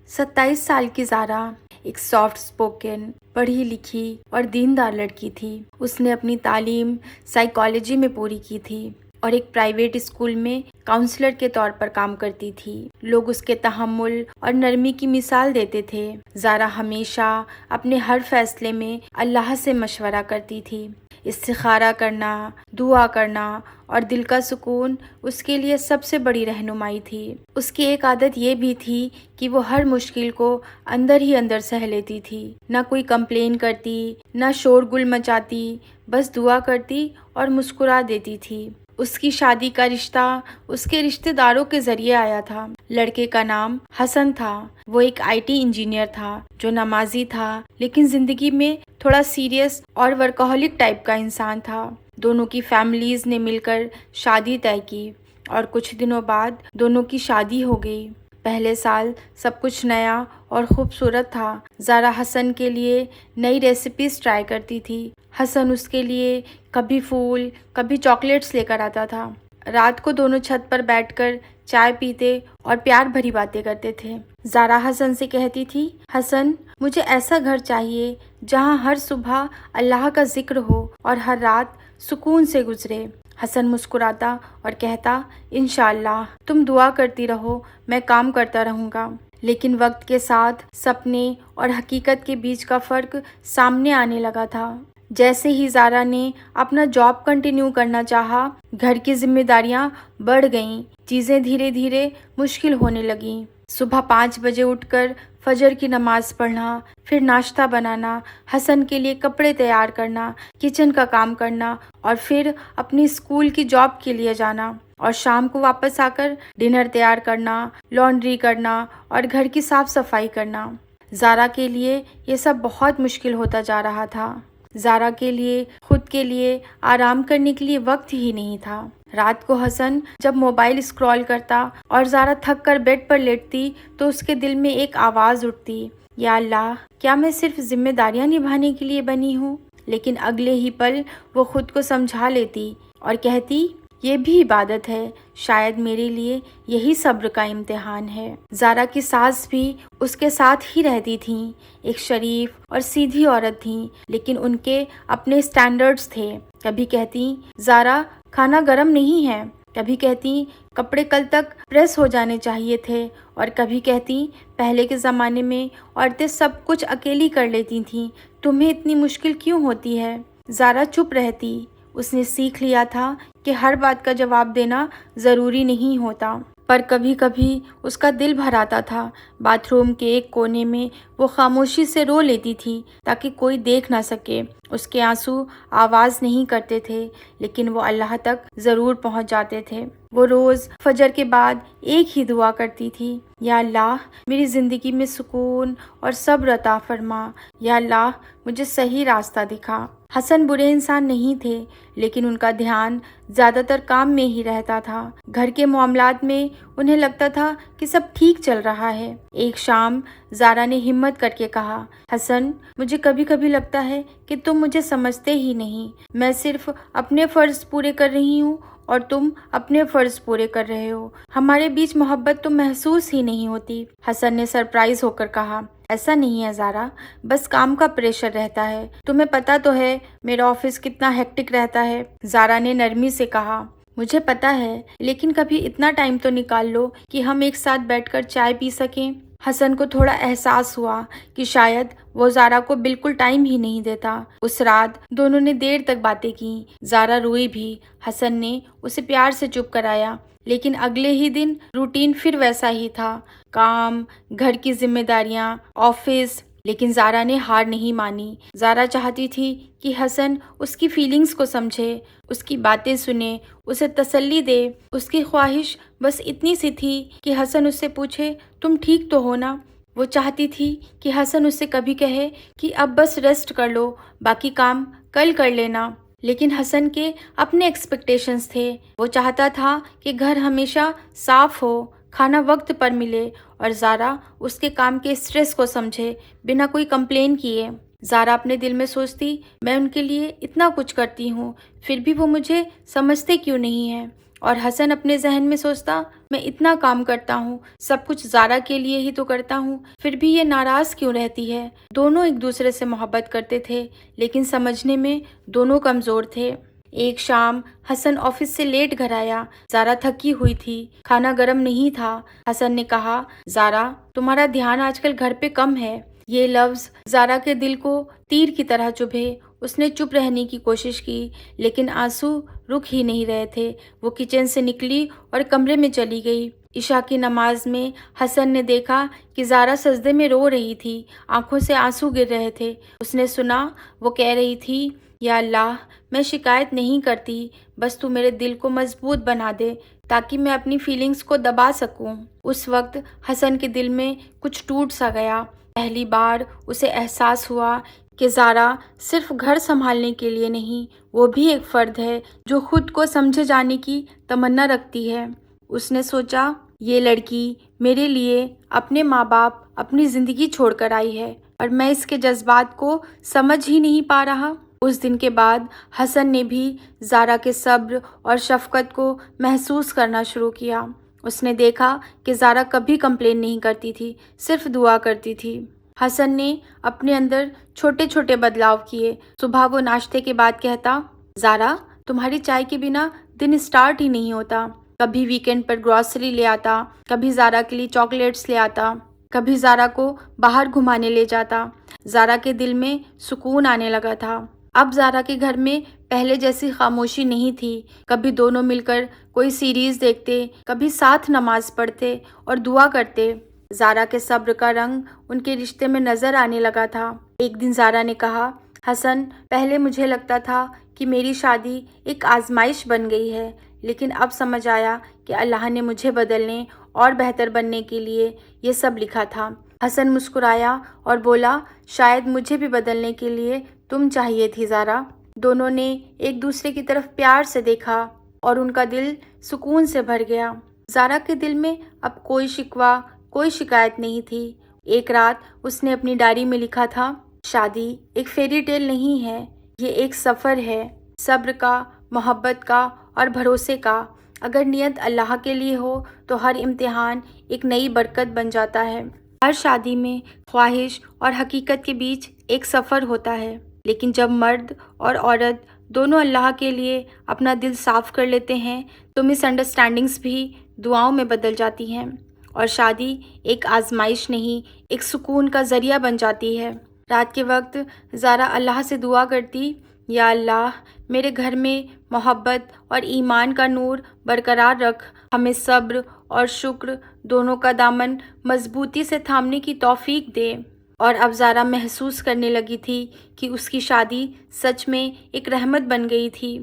27 سال کی زارا ایک سافٹ سپوکن، پڑھی لکھی اور دیندار لڑکی تھی۔ اس نے اپنی تعلیم سائیکالوجی میں پوری کی تھی اور ایک پرائیویٹ اسکول میں کاؤنسلر کے طور پر کام کرتی تھی۔ لوگ اس کے تحمل اور نرمی کی مثال دیتے تھے۔ زارا ہمیشہ اپنے ہر فیصلے میں اللہ سے مشورہ کرتی تھی۔ استخارہ کرنا، دعا کرنا اور دل کا سکون اس کے لیے سب سے بڑی رہنمائی تھی۔ اس کی ایک عادت یہ بھی تھی کہ وہ ہر مشکل کو اندر ہی اندر سہ لیتی تھی۔ نہ کوئی کمپلین کرتی، نہ شور گل مچاتی، بس دعا کرتی اور مسکرا دیتی تھی۔ اس کی شادی کا رشتہ اس کے رشتہ داروں کے ذریعے آیا تھا۔ لڑکے کا نام حسن تھا۔ وہ ایک IT انجینئر تھا جو نمازی تھا لیکن زندگی میں تھوڑا سیریس اور ورکہولک ٹائپ کا انسان تھا۔ دونوں کی فیملیز نے مل کر شادی طے کی اور کچھ دنوں بعد دونوں کی شادی ہو گئی۔ پہلے سال سب کچھ نیا اور خوبصورت تھا۔ زارا حسن کے لیے نئی ریسیپیز ٹرائی کرتی تھی۔ حسن اس کے لیے کبھی پھول، کبھی چاکلیٹس لے کر آتا تھا۔ رات کو دونوں چھت پر بیٹھ کر چائے پیتے اور پیار بھری باتیں کرتے تھے۔ زارا حسن سے کہتی تھی، حسن مجھے ایسا گھر چاہیے جہاں ہر صبح اللہ کا ذکر ہو اور ہر رات سکون سے گزرے۔ حسن مسکراتا اور کہتا، انشاءاللہ، تم دعا کرتی رہو، میں کام کرتا رہوں گا۔ لیکن وقت کے ساتھ سپنے اور حقیقت کے بیچ کا فرق سامنے آنے لگا تھا۔ جیسے ہی زارا نے اپنا جاب کنٹینیو کرنا چاہا، گھر کی ذمہ داریاں بڑھ گئیں، چیزیں دھیرے دھیرے مشکل ہونے لگیں۔ صبح 5 بجے اٹھ کر فجر کی نماز پڑھنا، پھر ناشتہ بنانا، حسن کے لیے کپڑے تیار کرنا، کچن کا کام کرنا اور پھر اپنی اسکول کی جاب کے لیے جانا، اور شام کو واپس آ کر ڈنر تیار کرنا، لانڈری کرنا اور گھر کی صاف صفائی کرنا۔ زارا کے لیے یہ سب بہت مشکل ہوتا جا رہا تھا۔ زارا کے لیے خود کے لیے آرام کرنے کے لیے وقت ہی نہیں تھا۔ رات کو حسن جب موبائل اسکرول کرتا اور زارا تھک کر بیڈ پر لیٹتی تو اس کے دل میں ایک آواز اٹھتی، یا اللہ، کیا میں صرف ذمہ داریاں نبھانے کے لیے بنی ہوں؟ لیکن اگلے ہی پل وہ خود کو سمجھا لیتی اور کہتی، یہ بھی عبادت ہے، شاید میرے لیے یہی صبر کا امتحان ہے۔ زارا کی ساس بھی اس کے ساتھ ہی رہتی تھیں۔ ایک شریف اور سیدھی عورت تھیں، لیکن ان کے اپنے سٹینڈرڈز تھے۔ کبھی کہتی، زارا کھانا گرم نہیں ہے، کبھی کہتی کپڑے کل تک پریس ہو جانے چاہیے تھے، اور کبھی کہتی پہلے کے زمانے میں عورتیں سب کچھ اکیلی کر لیتی تھیں، تمہیں اتنی مشکل کیوں ہوتی ہے؟ زارا چپ رہتی۔ اس نے سیکھ لیا تھا کہ ہر بات کا جواب دینا ضروری نہیں ہوتا، پر کبھی کبھی اس کا دل بھر آتا تھا۔ باتھ روم کے ایک کونے میں وہ خاموشی سے رو لیتی تھی تاکہ کوئی دیکھ نہ سکے۔ اس کے آنسو آواز نہیں کرتے تھے، لیکن وہ اللہ تک ضرور پہنچ جاتے تھے۔ وہ روز فجر کے بعد ایک ہی دعا کرتی تھی، یا اللہ، میری زندگی میں سکون اور صبر عطا فرما، یا اللہ، مجھے صحیح راستہ دکھا۔ حسن برے انسان نہیں تھے، لیکن ان کا دھیان زیادہ تر کام میں ہی رہتا تھا۔ گھر کے معاملات میں انہیں لگتا تھا کہ سب ٹھیک چل رہا ہے۔ ایک شام زارا نے ہمت کر کے کہا، حسن، مجھے کبھی کبھی لگتا ہے کہ تم مجھے سمجھتے ہی نہیں۔ میں صرف اپنے فرض پورے کر رہی ہوں اور تم اپنے فرض پورے کر رہے ہو۔ ہمارے بیچ محبت تو محسوس ہی نہیں ہوتی۔ حسن نے سرپرائز ہو کر کہا، ایسا نہیں ہے زارا، بس کام کا پریشر رہتا ہے۔ تمہیں پتا تو ہے میرا آفس کتنا ہیکٹک رہتا ہے۔ زارا نے نرمی سے کہا، مجھے پتا ہے، لیکن کبھی اتنا ٹائم تو نکال لو کہ ہم ایک ساتھ بیٹھ کر چائے پی سکیں۔ حسن کو تھوڑا احساس ہوا کہ شاید وہ زارا کو بالکل ٹائم ہی نہیں دیتا۔ اس رات دونوں نے دیر تک باتیں کی۔ زارا روئی بھی۔ حسن نے اسے پیار سے چپ کرایا، لیکن اگلے ہی دن روٹین پھر ویسا ہی تھا، کام، گھر کی ذمہ داریاں، آفس۔ لیکن زارا نے ہار نہیں مانی۔ زارا چاہتی تھی کہ حسن اس کی فیلنگز کو سمجھے، اس کی باتیں سنے، اسے تسلی دے۔ اس کی خواہش بس اتنی سی تھی کہ حسن اس سے پوچھے، تم ٹھیک تو ہو نا؟ وہ چاہتی تھی کہ حسن اس سے کبھی کہے کہ اب بس ریسٹ کر لو، باقی کام کل کر لینا۔ لیکن حسن کے اپنے ایکسپیکٹیشنز تھے۔ وہ چاہتا تھا کہ گھر ہمیشہ صاف ہو، کھانا وقت پر ملے، اور زارا اس کے کام کے اسٹریس کو سمجھے بنا کوئی کمپلین کیے۔ زارا اپنے دل میں سوچتی، میں ان کے لیے اتنا کچھ کرتی ہوں، پھر بھی وہ مجھے سمجھتے کیوں نہیں ہیں؟ اور حسن اپنے ذہن میں سوچتا، میں اتنا کام کرتا ہوں، سب کچھ زارا کے لیے ہی تو کرتا ہوں، پھر بھی یہ ناراض کیوں رہتی ہے؟ دونوں ایک دوسرے سے محبت کرتے تھے، لیکن سمجھنے میں دونوں کمزور تھے۔ ایک شام حسن آفس سے لیٹ گھر آیا۔ زارا تھکی ہوئی تھی، کھانا گرم نہیں تھا۔ حسن نے کہا، زارا تمہارا دھیان آج کل گھر پہ کم ہے۔ یہ لفظ زارا کے دل کو تیر کی طرح چبھے۔ اس نے چپ رہنے کی کوشش کی، لیکن آنسو رک ہی نہیں رہے تھے۔ وہ کچن سے نکلی اور کمرے میں چلی گئی۔ عشاء کی نماز میں حسن نے دیکھا کہ زارا سجدے میں رو رہی تھی، آنکھوں سے آنسو گر رہے تھے۔ اس نے سنا وہ کہہ رہی تھی، یا اللہ میں شکایت نہیں کرتی، بس تو میرے دل کو مضبوط بنا دے تاکہ میں اپنی فیلنگز کو دبا سکوں۔ اس وقت حسن کے دل میں کچھ ٹوٹ سا گیا۔ پہلی بار اسے احساس ہوا کہ زارا صرف گھر سنبھالنے کے لیے نہیں، وہ بھی ایک فرد ہے جو خود کو سمجھے جانے کی تمنا رکھتی ہے۔ اس نے سوچا، یہ لڑکی میرے لیے اپنے ماں باپ، اپنی زندگی چھوڑ کر آئی ہے، اور میں اس کے جذبات کو سمجھ ہی نہیں پا رہا۔ اس دن کے بعد حسن نے بھی زارا کے صبر اور شفقت کو محسوس کرنا شروع کیا۔ اس نے دیکھا کہ زارا کبھی کمپلین نہیں کرتی تھی، صرف دعا کرتی تھی۔ حسن نے اپنے اندر چھوٹے چھوٹے بدلاؤ کیے۔ صبح وہ ناشتے کے بعد کہتا، زارا تمہاری چائے کے بنا دن سٹارٹ ہی نہیں ہوتا۔ کبھی ویکینڈ پر گروسری لے آتا، کبھی زارا کے لیے چاکلیٹس لے آتا، کبھی زارا کو باہر گھمانے لے جاتا۔ زارا کے دل میں سکون آنے لگا تھا۔ اب زارا کے گھر میں پہلے جیسی خاموشی نہیں تھی۔ کبھی دونوں مل کر کوئی سیریز دیکھتے، کبھی ساتھ نماز پڑھتے اور دعا کرتے۔ زارا کے صبر کا رنگ ان کے رشتے میں نظر آنے لگا تھا۔ ایک دن زارا نے کہا، حسن پہلے مجھے لگتا تھا کہ میری شادی ایک آزمائش بن گئی ہے، لیکن اب سمجھ آیا کہ اللہ نے مجھے بدلنے اور بہتر بننے کے لیے یہ سب لکھا تھا۔ حسن مسکرایا اور بولا، شاید مجھے بھی بدلنے کے لیے تم چاہیے تھی زارا۔ دونوں نے ایک دوسرے کی طرف پیار سے دیکھا اور ان کا دل سکون سے بھر گیا۔ زارا کے دل میں اب کوئی شکوہ، کوئی شکایت نہیں تھی۔ ایک رات اس نے اپنی ڈائری میں لکھا تھا، شادی ایک فیری ٹیل نہیں ہے، یہ ایک سفر ہے، صبر کا، محبت کا اور بھروسے کا۔ اگر نیت اللہ کے لیے ہو تو ہر امتحان ایک نئی برکت بن جاتا ہے۔ ہر شادی میں خواہش اور حقیقت کے بیچ ایک سفر ہوتا ہے، لیکن جب مرد اور عورت دونوں اللہ کے لیے اپنا دل صاف کر لیتے ہیں تو مس انڈرسٹینڈنگز بھی دعاؤں میں بدل جاتی ہیں، اور شادی ایک آزمائش نہیں، ایک سکون کا ذریعہ بن جاتی ہے۔ رات کے وقت زارا اللہ سے دعا کرتی، یا اللہ میرے گھر میں محبت اور ایمان کا نور برقرار رکھ، ہمیں صبر اور شکر دونوں کا دامن مضبوطی سے تھامنے کی توفیق دے۔ اور اب زارا محسوس کرنے لگی تھی کہ اس کی شادی سچ میں ایک رحمت بن گئی تھی۔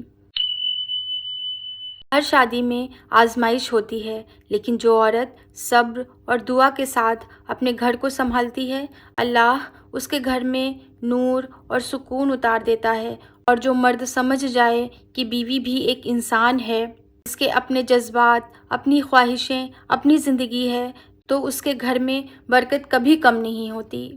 ہر شادی میں آزمائش ہوتی ہے، لیکن جو عورت صبر اور دعا کے ساتھ اپنے گھر کو سنبھالتی ہے، اللہ اس کے گھر میں نور اور سکون اتار دیتا ہے۔ اور جو مرد سمجھ جائے کہ بیوی بھی ایک انسان ہے، اس کے اپنے جذبات، اپنی خواہشیں، اپنی زندگی ہے، تو اس کے گھر میں برکت کبھی کم نہیں ہوتی۔